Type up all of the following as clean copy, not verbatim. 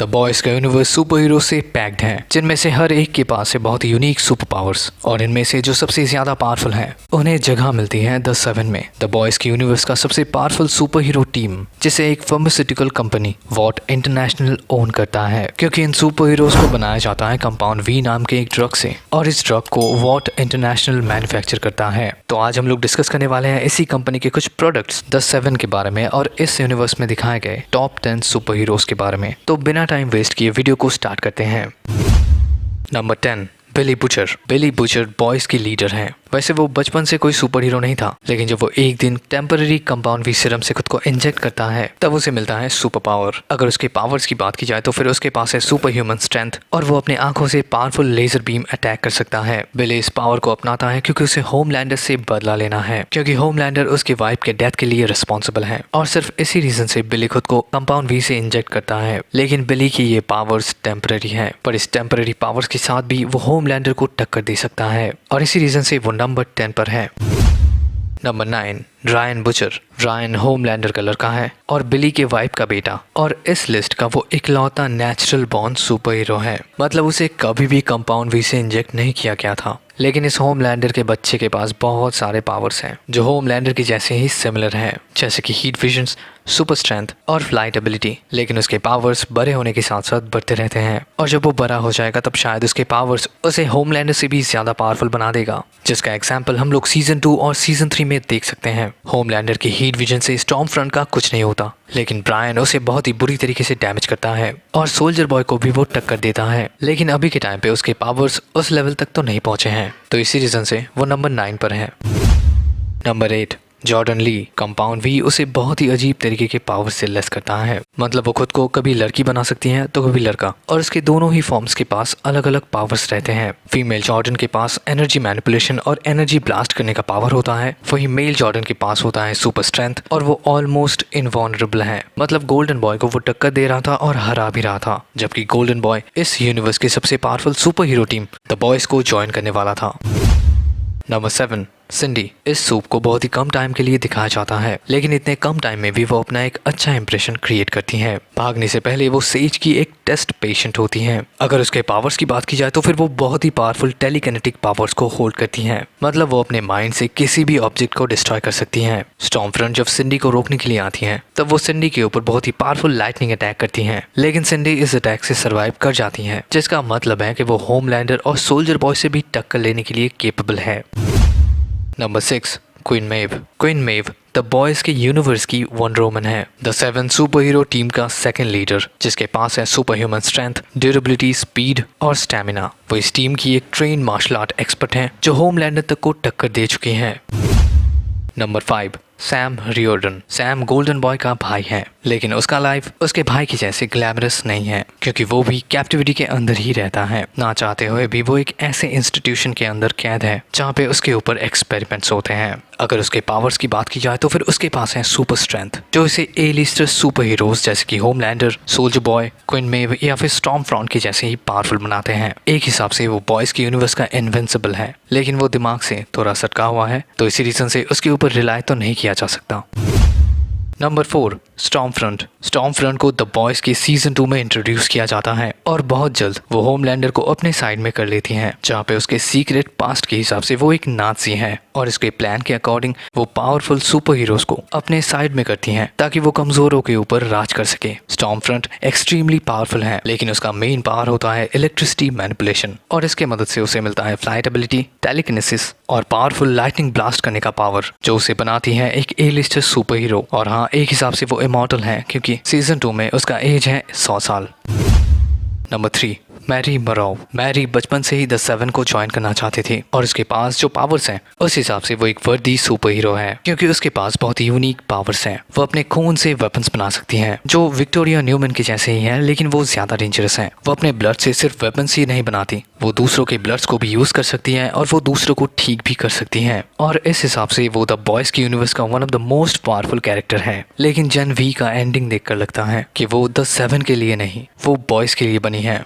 Boys का universe super hero से packed है, जिनमें से हर एक के पास है बहुत यूनिक सुपर पावर्स, और इनमें से जो सबसे ज्यादा पावरफुल हैं उन्हें जगह मिलती है द सेवन में। द बॉयज के यूनिवर्स का सबसे पावरफुल सुपर हीरो टीम, जिसे एक pharmaceutical company what international own करता है, क्योंकि इन सुपर हीरोज को बनाया जाता है कंपाउंड वी नाम के एक ड्रग से, और इस ड्रग को वॉट इंटरनेशनल मैन्युफैक्चर करता है। तो आज हम लोग डिस्कस करने वाले हैं इसी कंपनी के कुछ प्रोडक्ट्स द सेवन के बारे में और इस यूनिवर्स में दिखाए गए टॉप 10 सुपर हीरोज के बारे में। तो बिना टाइम वेस्ट किए वीडियो को स्टार्ट करते हैं। Number 10, Billy Butcher. Billy Butcher Boys की लीडर हैं। वैसे वो बचपन से कोई सुपर हीरो नहीं था, लेकिन जब वो एक दिन टेम्पररी कंपाउंड वी सीरम से खुद को इंजेक्ट करता है तब उसे मिलता है सुपर पावर। अगर उसके पावर्स की बात की जाए तो फिर उसके पास है सुपर ह्यूमन स्ट्रेंथ, और वो अपने आंखों से पावरफुल लेजर बीम अटैक कर सकता है। बिली इस पावर को अपनाता है क्योंकि उसे होमलैंडर से बदला लेना है, क्योंकि होमलैंडर उसके वाइफ के डेथ के लिए रिस्पॉन्सिबल है, और सिर्फ इसी रीजन से बिली खुद को कंपाउंड वी से इंजेक्ट करता है। लेकिन बिली की ये पावर्स टेम्पररी है, पर इस टेम्पररी पावर्स के साथ भी वो होमलैंडर को टक्कर दे सकता है, और इसी रीजन से वो नंबर 10 पर है। Number 9, Ryan butcher. Ryan Homelander का लड़का है और बिली के वाइफ का बेटा, और इस लिस्ट का वो इकलौता नेचुरल बॉर्न सुपर हीरो है। मतलब उसे कभी भी कंपाउंड वी से इंजेक्ट नहीं किया गया था, लेकिन इस होमलैंडर के बच्चे के पास बहुत सारे पावर्स हैं जो होमलैंडर के जैसे ही सिमिलर हैं, जैसे कि हीट विजन्स, सुपर स्ट्रेंथ और फ्लाइट एबिलिटी। लेकिन उसके पावर्स बड़े होने के साथ साथ बढ़ते रहते हैं, और जब वो बड़ा हो जाएगा तब शायद उसके पावर्स उसे होमलैंडर से भी ज्यादा पावरफुल बना देगा, जिसका एग्जाम्पल हम लोग सीजन 2 और सीजन 3 में देख सकते हैं। होमलैंडर की हीट विजन से स्टॉर्म फ्रंट का कुछ नहीं होता, लेकिन ब्रायन उसे बहुत ही बुरी तरीके से डैमेज करता है, और सोल्जर बॉय को भी वो टक्कर देता है। लेकिन अभी के टाइम पे उसके पावर्स उस लेवल तक तो नहीं पहुंचे हैं, तो इसी रीजन से वो नंबर 9 पर है। Number 8, Jordan Li. Compound V उसे बहुत ही अजीब तरीके के पावर से लेस करता है। मतलब वो खुद को कभी लड़की बना सकती है तो कभी लड़का, और उसके दोनों ही फॉर्म्स के पास अलग अलग पावर्स रहते हैं। फीमेल जॉर्डन के पास एनर्जी मैनिपुलेशन और एनर्जी ब्लास्ट करने का पावर होता है, वही मेल जॉर्डन के पास होता है सुपर स्ट्रेंथ, और वो ऑलमोस्ट इनवॉल्नरेबल है। मतलब गोल्डन बॉय को वो टक्कर दे रहा था और हरा भी रहा था, जबकि गोल्डन बॉय इस यूनिवर्स की सबसे powerful super hero team the boys को ज्वाइन करने वाला था। नंबर 7, सिंडी। इस सूप को बहुत ही कम टाइम के लिए दिखाया जाता है, लेकिन इतने कम टाइम में भी वो अपना एक अच्छा इंप्रेशन क्रिएट करती हैं। भागने से पहले वो सेज की एक टेस्ट पेशेंट होती हैं। अगर उसके पावर्स की बात की जाए तो फिर वो बहुत ही पावरफुल टेलीकिनेटिक पावर्स को होल्ड करती हैं। मतलब वो अपने माइंड से किसी भी ऑब्जेक्ट को डिस्ट्रॉय कर सकती हैं। स्टॉर्म फ्रंट जब सिंडी को रोकने के लिए आती हैं तब वो सिंडी के ऊपर बहुत ही पावरफुल लाइटनिंग अटैक करती हैं, लेकिन सिंडी इस अटैक से सर्वाइव कर जाती हैं, जिसका मतलब है कि वो होमलैंडर और सोल्जर बॉय से भी टक्कर लेने के लिए केपेबल है। Number 6, Queen Maeve. Queen Maeve the Boys के यूनिवर्स की वंडर वुमन है, द 7 सुपर हीरो टीम का सेकंड लीडर, जिसके पास है super human strength, durability, speed और स्टैमिना। वो इस टीम की एक ट्रेन मार्शल आर्ट एक्सपर्ट हैं जो होमलैंडर तक को टक्कर दे चुके हैं। Number 5, Sam Riordan. Sam golden boy का भाई है, लेकिन उसका लाइफ उसके भाई की जैसे ग्लैमरस नहीं है, क्योंकि वो भी कैप्टिविटी के अंदर ही रहता है। ना चाहते हुए भी वो एक ऐसे इंस्टीट्यूशन के अंदर कैद है जहाँ पे उसके ऊपर एक्सपेरिमेंट्स होते हैं। अगर उसके पावर्स की बात की जाए तो फिर उसके पास है सुपर स्ट्रेंथ, जो इसे ए लिस्टर सुपर हीरोज जैसे कि होमलैंडर, सोल्जर बॉय, क्वीन मेव या फिर स्टॉर्म फ्रंट के जैसे ही पावरफुल बनाते हैं। एक हिसाब से वो बॉयज के यूनिवर्स का इनविंसिबल है, लेकिन वो दिमाग से थोड़ा सटका हुआ है, तो इसी रीजन से उसके ऊपर रिलाई तो नहीं किया जा सकता। Number 4, storm front. Storm front को द बॉयज के सीजन 2 में इंट्रोड्यूस किया जाता है, और बहुत जल्द वो होमलैंडर को अपने साइड में कर लेती हैं, जहाँ पे उसके सीक्रेट पास्ट के हिसाब से वो एक नाज़ी है, और इसके प्लान के अकॉर्डिंग वो पावरफुल सुपर हीरोज को अपने साइड में करती हैं ताकि वो कमजोरों के ऊपर राज कर सके। स्टॉर्म फ्रंट एक्सट्रीमली पावरफुल है, लेकिन उसका मेन पावर होता है इलेक्ट्रिसिटी मैनिपुलेशन, और इसके मदद से उसे मिलता है फ्लाइट एबिलिटी, टेलीकिनेसिस और पावरफुल लाइटनिंग ब्लास्ट करने का पावर, जो उसे बनाती है एक ए लिस्टर सुपर हीरो। और हाँ, एक हिसाब से वो इमॉर्टल है, क्योंकि सीजन 2 में उसका एज है 100 साल। Number 3, Mary मराव। मैरी बचपन से ही द 7 को ज्वाइन करना चाहते थे, और उसके पास जो पावर्स हैं उस हिसाब से वो एक वर्दी सुपर हीरो है, क्योंकि उसके पास बहुत ही यूनिक पावर्स हैं। वो अपने खून से वेपन्स बना सकती हैं जो विक्टोरिया न्यूमैन के जैसे ही हैं, लेकिन वो ज्यादा डेंजरस हैं। वो अपने ब्लड से सिर्फ वेपन्स ही नहीं बनाती, वो दूसरों के ब्लड्स को भी यूज कर सकती हैं, और वो दूसरों को ठीक भी कर सकती हैं। और इस हिसाब से वो द बॉयज के यूनिवर्स का one of the most powerful character है। लेकिन जन वी का एंडिंग देखकर लगता है कि वो द 7 के लिए नहीं, वो बॉयज के लिए बनी है।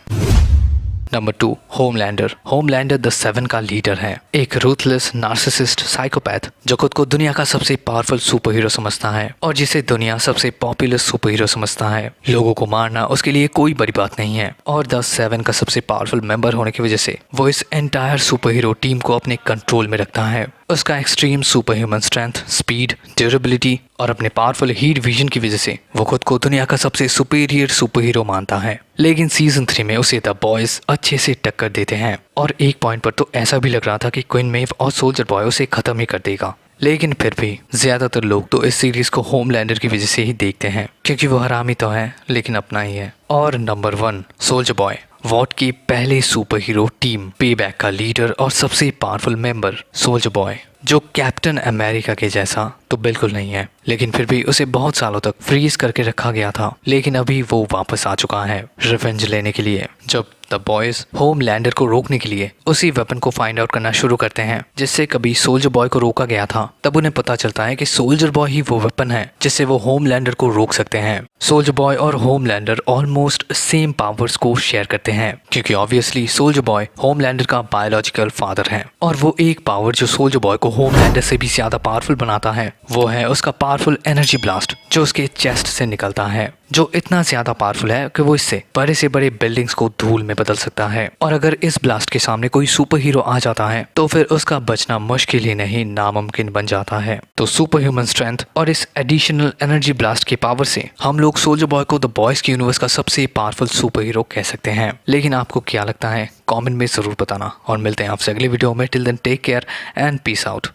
Number 2, Homelander. होमलैंडर द 7 का लीडर है, एक रूथलेस नार्सिसिस्ट साइकोपैथ जो खुद को दुनिया का सबसे पावरफुल सुपर हीरो समझता है और जिसे दुनिया सबसे पॉपुलर सुपर हीरो समझता है। लोगों को मारना उसके लिए कोई बड़ी बात नहीं है और द 7 का सबसे पावरफुल मेंबर होने की वजह से वो इस एंटायर सुपर हीरो टीम को अपने कंट्रोल में रखता है। उसका extreme super human strength, speed, durability और अपने पावरफुल हीट विजन की वजह से वो खुद को दुनिया का सबसे सुपीरियर सुपर हीरो मानता है। लेकिन सीजन 3 में उसे द बॉयज अच्छे से टक्कर देते हैं और एक पॉइंट पर तो ऐसा भी लग रहा था कि क्वीन मेव और सोल्जर बॉय उसे खत्म ही कर देगा। लेकिन फिर भी ज्यादातर लोग तो इस सीरीज को होमलैंडर की वजह से ही देखते हैं क्योंकि वो हरामी तो है लेकिन अपना ही है। और नंबर 1, सोल्जर बॉय, वॉट की पहले सुपर हीरो टीम पेबैक का लीडर और सबसे पावरफुल मेंबर सोल्जर बॉय, जो कैप्टन अमेरिका के जैसा तो बिल्कुल नहीं है, लेकिन फिर भी उसे बहुत सालों तक फ्रीज करके रखा गया था। लेकिन अभी वो वापस आ चुका है रिवेंज लेने के लिए। जब द बॉयज होमलैंडर को रोकने के लिए उसी वेपन को फाइंड आउट करना शुरू करते हैं जिससे कभी सोल्जर बॉय को रोका गया था, तब उन्हें पता चलता है कि सोल्जर बॉय ही वो वेपन है जिससे वो होमलैंडर को रोक सकते हैं। सोल्जर बॉय और होमलैंडर ऑलमोस्ट सेम पावर्स को शेयर करते हैं क्योंकि ऑब्वियसली सोल्जर बॉय होमलैंडर का बायोलॉजिकल फादर है और वो एक पावर जो सोल्जर बॉय को होमलैंडर से भी ज्यादा पावरफुल बनाता है वो है उसका पावरफुल एनर्जी ब्लास्ट जो उसके चेस्ट से निकलता है, जो इतना ज्यादा पावरफुल है कि वो इससे बड़े से बड़े बिल्डिंग्स को धूल में बदल सकता है। और अगर इस ब्लास्ट के सामने कोई सुपर हीरो आ जाता है तो फिर उसका बचना मुश्किल ही नहीं नामुमकिन बन जाता है। तो सुपर ह्यूमन स्ट्रेंथ और इस एडिशनल एनर्जी ब्लास्ट के पावर से हम लोग सोल्जर बॉय को द बॉयज की यूनिवर्स का सबसे पावरफुल सुपर हीरो कह सकते हैं। लेकिन आपको क्या लगता है कमेंट में जरूर बताना और मिलते हैं आपसे अगले वीडियो में। Till then take care and peace out.